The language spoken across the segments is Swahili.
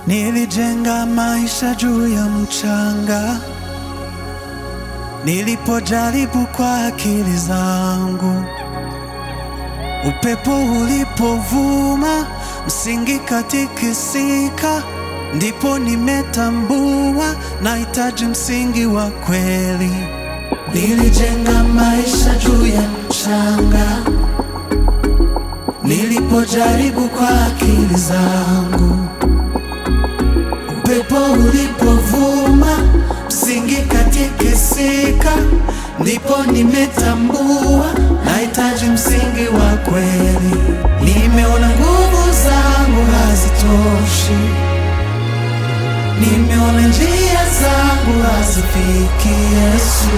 Nilijenga maisha juu ya mchanga, nilipojaribu kwa akili zangu. Upepo ulipovuma, msingi katikisika, ndipo nimetambua nahitaji msingi wa kweli. Nilijenga maisha juu ya mchanga, nilipojaribu kwa akili zangu. Upepo ulipovuma, msingi katikisika, ndipo nimetambua nahitaji msingi wa kweli. Nimeona nguvu zangu hazitoshi, nimeona njia zangu hazifiki Yesu.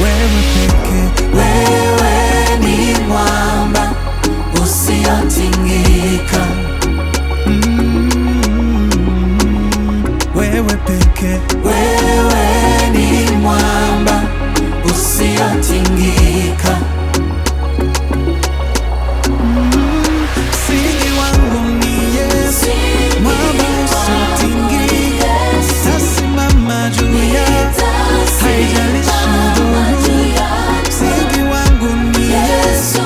Wewe peke, wewe ni mwamba usiotingika. Wewe peke, wewe ni mwamba usiotingika. Msingi wangu ni Yesu, mwamba usiotingika. Tasimama juu yake, haijalishi dhoruba. Msingi wangu ni Yesu,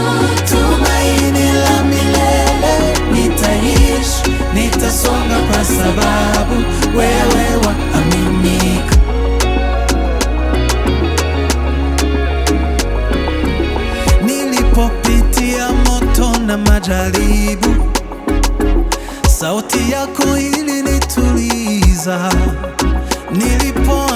tumaini la milele. Nitaishi, nitasonga kwa sababu wewe waaminika. Nilipopitia moto na majaribu, sauti yako ilinituliza. Nilipo